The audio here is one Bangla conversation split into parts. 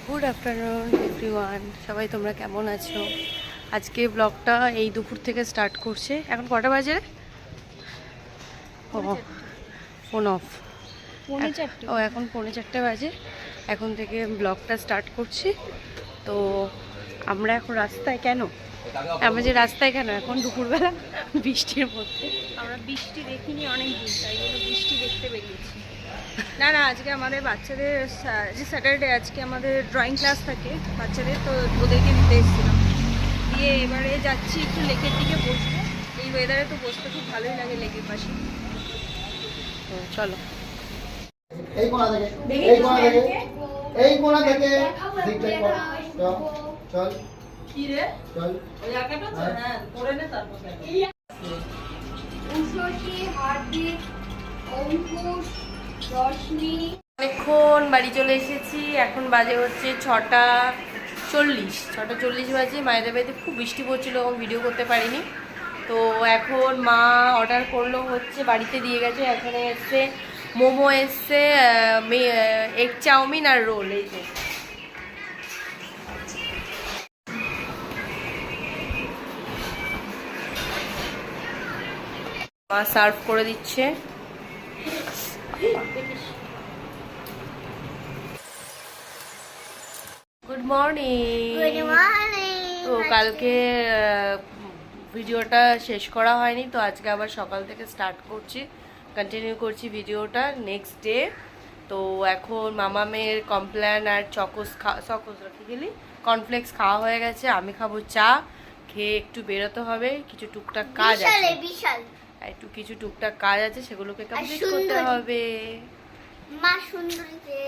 গুড আফটারনুন এভরিওয়ান, সবাই তোমরা কেমন আছো? আজকে ব্লগটা এই দুপুর থেকে স্টার্ট করছে। এখন কটা বাজে? ও ফোন অফ। ও এখন 4:45 বাজে। এখন থেকে ব্লগটা স্টার্ট করছি। তো আমরা এখন রাস্তায় কেন? আমরা যে রাস্তায় কেন এখন দুপুরবেলা বৃষ্টির মধ্যে? আমরা বৃষ্টি দেখিনি অনেক দিন, তাই জন্য বৃষ্টি দেখতে বেরিয়েছি। না না, আজকে আমাদের বাচ্চাদের যে স্যাটারডে, আজকে আমাদের ড্রয়িং ক্লাস থাকে বাচ্চাদের, তো ওদেরকে নিতে এসেছিলাম। দিয়ে এবারে যাচ্ছি একটু লেকের দিকে বসবো। এই ওয়েদারে তো বসতে খুব ভালোই লাগে লেকের পাশে। তো চলো। এই কোণা থেকে এই কোণা থেকে এই কোণা থেকে দিকটা চল চল কি রে চল ওই আকাটা তো হ্যাঁ করে নে তারপর উষসী হার্দিক অঙ্কুশ রশ্মি। অনেকক্ষণ বাড়ি চলে এসেছি। এখন বাজে হচ্ছে 6:40 বাজে। মায়েদের বাড়িতে খুব বৃষ্টি পড়ছিল, এবং ভিডিও করতে পারিনি। তো এখন মা অর্ডার করলো হচ্ছে, বাড়িতে দিয়ে গেছে। এখানে এসছে মোমো, এসছে এগ চাউমিন আর রোল। এই যে মা সার্ভ করে দিচ্ছে। Good morning. তো কালকে ভিডিওটা শেষ করা হয়নি, তো আজকে আবার সকাল থেকে স্টার্ট করছি, কন্টিনিউ করছি ভিডিওটা নেক্সট ডে। তো এখন মামামের কমপ্ল্যান আর চকোস রাখি গেলি কর্নফ্লেক্স খাওয়া হয়ে গেছে। আমি খাবো চা, খেয়ে একটু বেরোতে হবে, কিছু টুকটাক কাজ আছে, একটু কিছু টুকটাক কাজ আছে, সেগুলোকে কমপ্লিট করতে হবে। মা সুন্দরী যে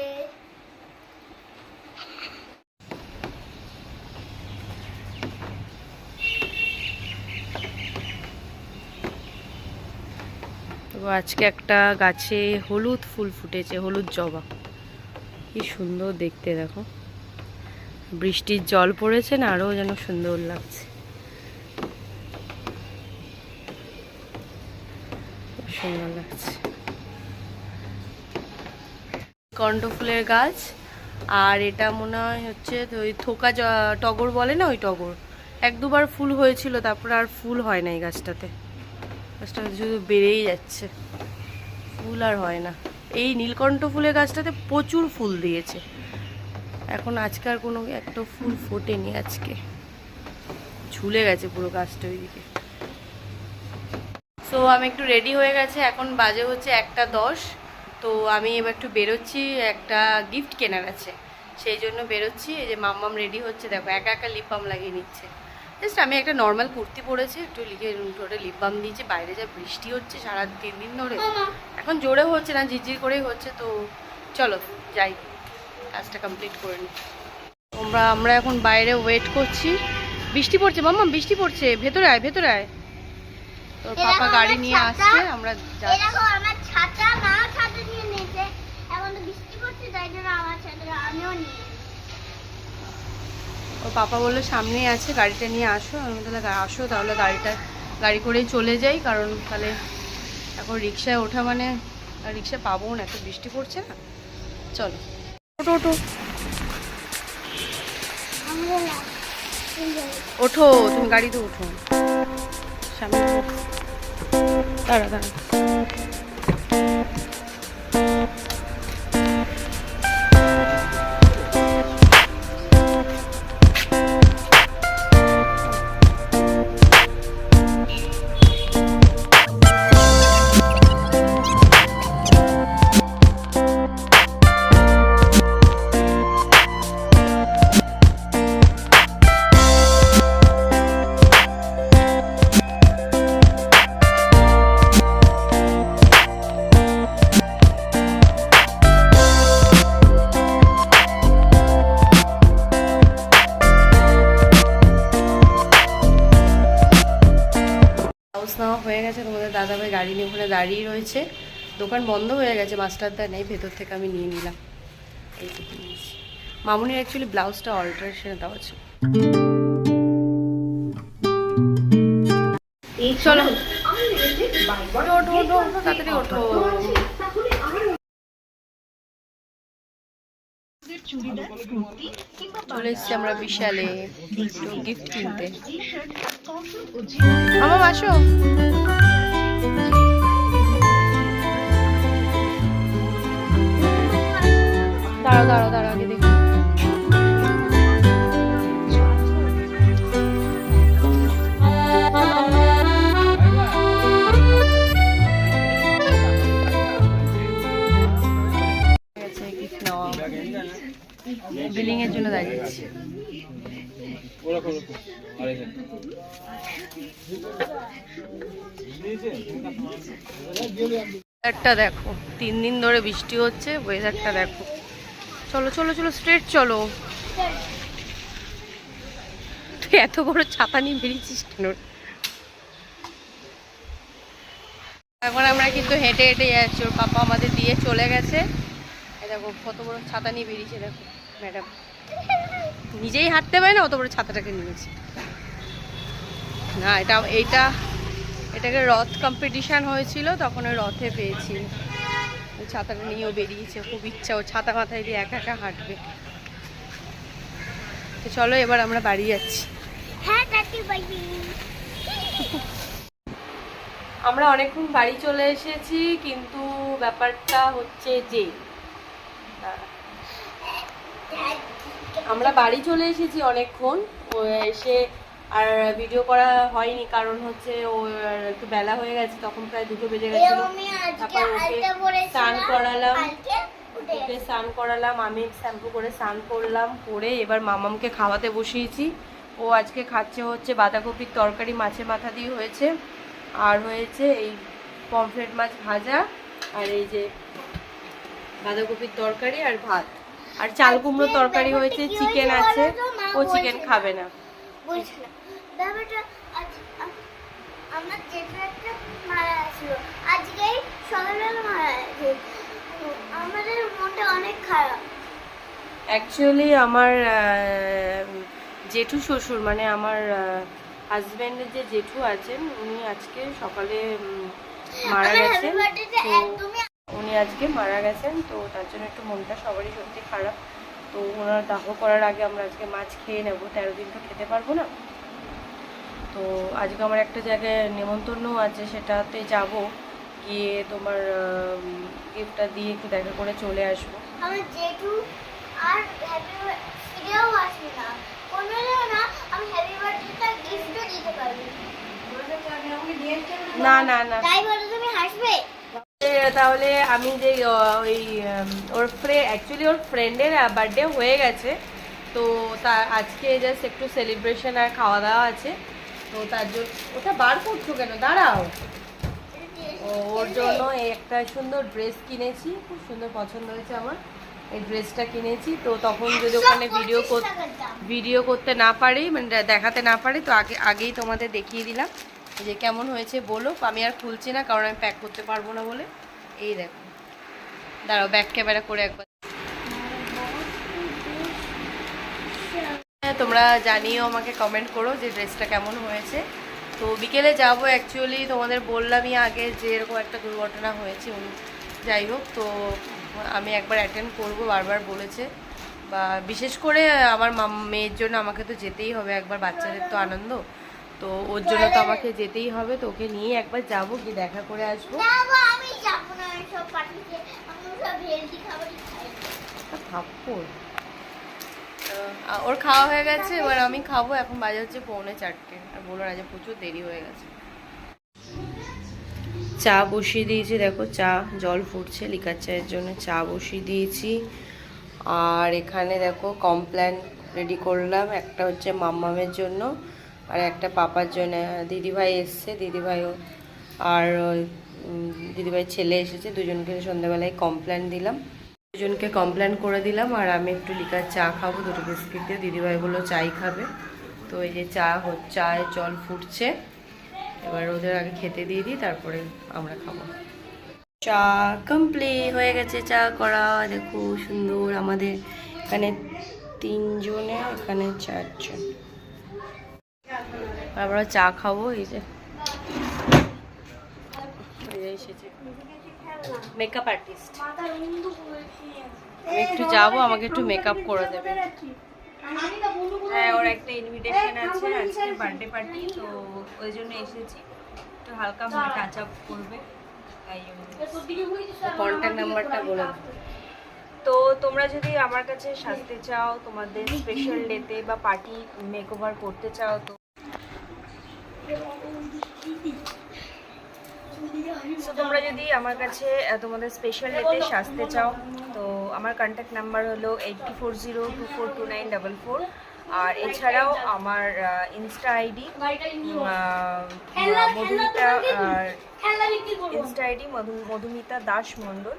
তো আজকে একটা গাছে হলুদ ফুল ফুটেছে, হলুদ জবা। কি সুন্দর দেখতে, দেখো। বৃষ্টির জল পড়েছে না, আরও যেন সুন্দর লাগছে। সুন্দর লাগছে। কণ্ঠ ফুলের গাছ। আর এটা মনে হয় হচ্ছে ওই থোকা টগর বলে না, ওই টগর। 1-2বার ফুল হয়েছিল, তারপর আর ফুল হয় না এই গাছটাতে। গাছটা শুধু বেড়েই যাচ্ছে, ফুল আর হয় না। এই নীলকণ্ঠ ফুলের গাছটাতে প্রচুর ফুল দিয়েছে। এখন আজকে আর কোনো একটা ফুল ফোটেনি, আজকে ঝুলে গেছে পুরো গাছটা ওইদিকে। সো আমি একটু রেডি হয়ে গেছে, এখন বাজে হচ্ছে 1:10। তো আমি এবার একটু বেরোচ্ছি, একটা গিফট কেনার আছে, সেই জন্য বেরোচ্ছি। এই যে মাম্মাম রেডি হচ্ছে, দেখো একা একা লিপ বাম লাগিয়ে নিচ্ছে। জাস্ট আমি একটা নর্মাল কুর্তি পরেছি, একটু লিপ বাম দিয়েছি। বাইরে যা বৃষ্টি হচ্ছে সারা 3 দিন ধরে, এখন জোরে হচ্ছে না, ঝিরঝির করেই হচ্ছে। তো চলো যাই, কাজটা কমপ্লিট করে নিই। আমরা এখন বাইরে ওয়েট করছি। বৃষ্টি পড়ছে মাম্মাম, বৃষ্টি পড়ছে, ভেতরে আয় ভেতরে আয়। তোর পাপা গাড়ি নিয়ে আসছে, আমরা যাচ্ছি। দেখো আমার ছাতা, মা ছাতা নিয়ে নিয়েছে। এখন তো বৃষ্টি পড়ছে, তাই জন্য আমার ছাতা আমিও নিয়ে। ওর পাপা বললো সামনেই আছে, গাড়িটা নিয়ে আসো। আমি তাহলে আসো, তাহলে গাড়ি করেই চলে যাই, কারণ তাহলে এখন রিক্সায় ওঠা মানে রিক্সা পাবো না, এত বৃষ্টি পড়ছে না। চলো ওঠো ওঠো ওঠো, তুমি গাড়িতে ওঠো, সামনে দাঁড়া দাঁড়া। নেওয়া হয়ে গেছে, তোমাদের দাদাভাই গাড়ি নিয়ে ওখানে দাঁড়িয়ে রয়েছে। দোকান বন্ধ হয়ে গেছে, মাস্টারদা নেই, ভেতর থেকে আমি নিয়ে নিলাম। এই যে নিয়েছি। মামুনির অ্যাকচুয়ালি ব্লাউজটা অল্টারেশনে দেওয়া ছিল। চলো ওঠো ওঠো ওঠো, তাড়াতাড়ি ওঠো। চলে এসছি আমরা বিশালে গিফট কিনতে। আমার আসো, দাঁড়াও দাঁড়াও দাঁড়াও আগে দেখি। গিফট নেওয়া বিলিং এর জন্য দাঁড়িয়েছি। ওয়েদারটা দেখো, 3 দিন ধরে বৃষ্টি হচ্ছে, ওয়েদারটা দেখো। চলো চলো চলো স্ট্রেট চলো। তুই এত বড় ছাতা নিয়ে বেরিয়েছিস কেন? এখন আমরা কিন্তু হেঁটে হেঁটে যাচ্ছি, ওর পাপা আমাদের দিয়ে চলে গেছে। দেখো কত বড় ছাতা নিয়ে বেরিয়েছে, দেখো ম্যাডাম নিজেই হাঁটতে পারে না, অত বড় ছাতাটাকে নিয়েছে। না এটাকে রথ কম্পিটিশান হয়েছিল, তখন ওই রথে পেয়েছি। ওই ছাতাটা নিয়েও বেরিয়েছে, খুব ইচ্ছা ও ছাতা মাথায় দিয়ে একা একা হাঁটবে। তো চলো এবার আমরা বাড়ি যাচ্ছি। আমরা অনেকক্ষণ বাড়ি চলে এসেছি, কিন্তু ব্যাপারটা হচ্ছে যে আমরা বাড়ি চলে এসেছি অনেকক্ষণ, ও এসে আর ভিডিও করা হয়নি, কারণ হচ্ছে ও একটু বেলা হয়ে গেছে, তখন প্রায় 2টো বেজে গেছিল। তারপর ওকে স্নান করালাম, আমি শ্যাম্পু করে স্নান করলাম, করে এবার মামামকে খাওয়াতে বসিয়েছি। ও আজকে খাচ্ছে হচ্ছে বাঁধাকপির তরকারি, মাছের মাথা দিয়ে হয়েছে, আর হয়েছে এই পমফ্রেট মাছ ভাজা, আর এই যে বাঁধাকপির তরকারি আর ভাত, আর চাল কুমড়ো তরকারি হয়েছে, চিকেন আছে, ও চিকেন খাবে না। আমার যেটা একটা মারা ছিল আজকেই সকালবেলা মারা গেছে, আমাদের মনটা অনেক খারাপ। অ্যাকচুয়ালি আমার জেঠু শ্বশুর, মানে আমার হাজব্যান্ডের যে জেঠু আছেন, উনি আজকে সকালে মারা গেছেন। উনি আজকে মারা গেছেন, তো তার জন্য একটু মনটা সবারই সত্যি খারাপ। তো ওনার দাহ করার আগে আমরা আজকে মাছ খেয়ে নেবো, 13 দিন তো খেতে পারবো না। তো আজকে আমার একটা জায়গায় নেমন্তন্নও আছে, সেটাতে যাব, গিয়ে তোমার গিফটটা দিয়ে একটু দেখা করে চলে আসবো। আমার জেঠু আর হ্যাপি বার্থডেও আসবে না, কোনোদিনও না। আমি হ্যাপি বার্থডেটা গিফটও দিতে পারবো না না না, তাই বলো তুমি হাসবে। তাহলে আমি যে ওই ওর অ্যাকচুয়ালি ওর ফ্রেন্ডের বার্থডে হয়ে গেছে, তো তা আজকে জাস্ট একটু সেলিব্রেশন আর খাওয়া দাওয়া আছে, তো তার জন্য ওটা বার করছো কেন, দাঁড়াও। ওর জন্য এই একটা সুন্দর ড্রেস কিনেছি, খুব সুন্দর পছন্দ হয়েছে আমার, এই ড্রেসটা কিনেছি। তো তখন যদি ওখানে ভিডিও করতে না পারি, মানে দেখাতে না পারি, তো আগেই তোমাদের দেখিয়ে দিলাম যে কেমন হয়েছে বলো। আমি আর খুলছি না, কারণ আমি প্যাক করতে পারবো না বলে। এই দেখো, দাঁড়াও ব্যাক ক্যামেরা করে একবার তোমরা জানিও, আমাকে কমেন্ট করো যে ড্রেসটা কেমন হয়েছে। তো বিকেলে যাবো, অ্যাকচুয়ালি তোমাদের বললামই আগে যে এরকম একটা দুর্ঘটনা হয়েছে, যাই হোক, তো আমি একবার অ্যাটেন্ড করবো, বারবার বলেছে, বা বিশেষ করে আমার মেয়ের জন্য আমাকে তো যেতেই হবে একবার, বাচ্চাদের তো আনন্দ, তো ওর জন্য তো আমাকে যেতেই হবে। তো ওকে নিয়ে একবার যাবো, গিয়ে দেখা করে আসবো। আমি যাবো না, আমি সব পাঠিয়ে আমি সব হেলদি খাবারই খাই। থাপ্পড়। ওর খাওয়া হয়ে গেছে, এবার আমি খাবো। এখন বাজে হচ্ছে 3:45, আর বলো না যে প্রচুর দেরি হয়ে গেছে। চা বসিয়ে দিয়েছি, দেখো চা জল ফুটছে, লিকার চায়ের জন্য চা বসিয়ে দিয়েছি। আর এখানে দেখো কমপ্ল্যান রেডি করলাম, একটা হচ্ছে মাম্মামের জন্য আর একটা পাপার জন্য। দিদিভাই এসছে, দিদিভাইও আর দিদিভাইয়ের ছেলে এসেছে, দুজনকে সন্ধ্যাবেলায় কমপ্ল্যান দিলাম, দুজনকে কমপ্ল্যান করে দিলাম। আর আমি একটু লিকার চা খাবো, 2টো বিস্কিট দিয়ে, দিদিভাই বললো চাই খাবে। তো এই যে চায়ে জল ফুটছে, এবার ওদের আগে খেতে দিয়ে দিই, তারপরে আমরা খাবো। চা কমপ্লিট হয়ে গেছে, চা করা দেখো সুন্দর। আমাদের এখানে 3 জনে, এখানে 4 জন। আমরা চা খাবো, এই যে এসেছে মেকআপ আর্টিস্ট। মাথার উন্ডু বলছি আমি একটু যাবো, আমাকে একটু মেকআপ করে দেবে। হ্যাঁ, ওর একটা ইনভিটেশন আছে আজকে, বার্থডে পার্টি, তো ওই জন্য এসেছি। একটু হালকা ভাবে টাচ আপ করবে, তাই জন্য। কন্ট্যাক্ট নাম্বারটা বলে দাও। তো তোমরা যদি আমার কাছে সাজতে চাও, তোমাদের স্পেশাল ডেতে বা পার্টি মেকওভার করতে চাও, তো তোমরা যদি আমার কাছে তোমাদের স্পেশাল ডেতে সাজতে চাও, তো আমার কন্ট্যাক্ট নাম্বার হলো 8240242944। আর এছাড়াও আমার insta ID Madhumita, insta ID Madhumita Das Mondal.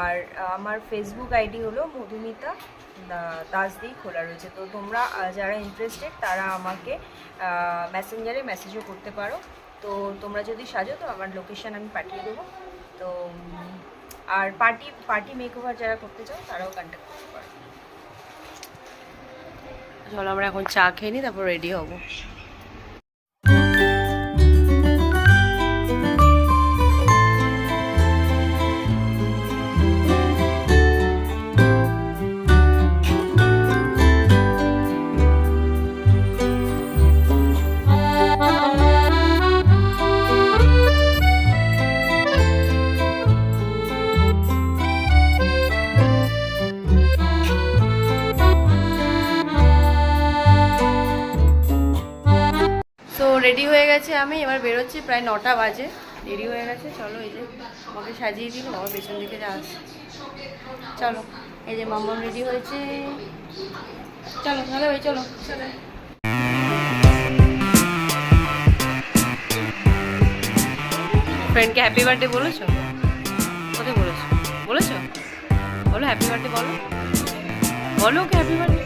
আর আমার ফেসবুক আইডি হলো মধুমিতা দাস দিয়ে খোলা রয়েছে। তো তোমরা যারা ইন্টারেস্টেড তারা আমাকে মেসেঞ্জারে মেসেজও করতে পারো। তো তোমরা যদি সাজো তো আমার লোকেশন আমি পাঠিয়ে দেবো। তো আর পার্টি মেকওভার যারা করতে চাও তারাও কন্ট্যাক্ট করতে পারো। চলো আমরা এখন চা খেয়ে নিই, তারপর রেডি হব। রেডি হয়ে গেছে, আমি এবার বেরোচ্ছি, প্রায় 9টা বাজে, দেরি হয়ে গেছে। চলো, এই যে আমাকে সাজিয়ে দিল, আমার পেছন দিকে যা আসছে। চলো, এই যে মাম্মাম রেডি হয়েছে, চলো তাহলে ভাই চলো। ফ্রেন্ডকে হ্যাপি বার্থডে বলেছো? কোথায় বলেছো? বলেছো? বলো হ্যাপি বার্থডে, বলো বলো ওকে হ্যাপি বার্থডে।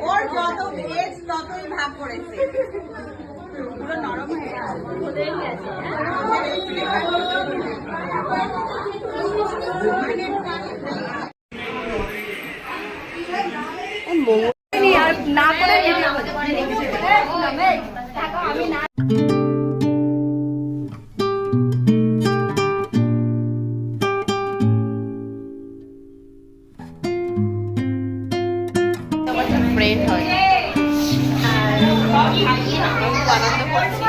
ওর যত ভেজ ততই ভাগ করেছে, পুরো নরম হয়ে গেছে। আর না করে ফ্রেন্ড হয়, খুব আনন্দ করছি।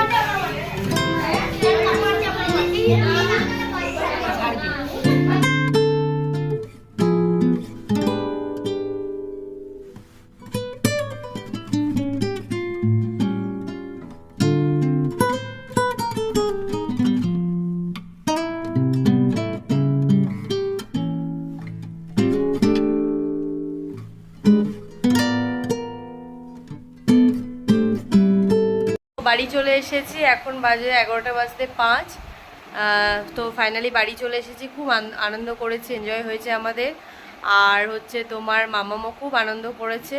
বাড়ি চলে এসেছি, এখন বাজে 11টা বাজতে 5। তো ফাইনালি বাড়ি চলে এসেছি, খুব আনন্দ করেছি, এনজয় হয়েছে আমাদের। আর হচ্ছে তোমার মামামও খুব আনন্দ করেছে।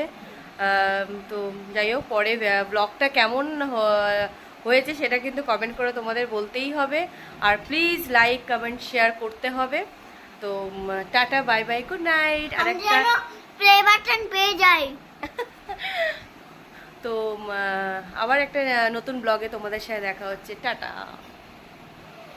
তো যাই হোক, পরে ব্লগটা কেমন হয়েছে সেটা কিন্তু কমেন্ট করে তোমাদের বলতেই হবে। আর প্লিজ লাইক কমেন্ট শেয়ার করতে হবে। তো tata, bye bye, good night. আর একটা প্লে বাটন পেয়ে যাই। তো আবার একটা নতুন ব্লগে তোমাদের সাথে দেখা হচ্ছে, টাটা।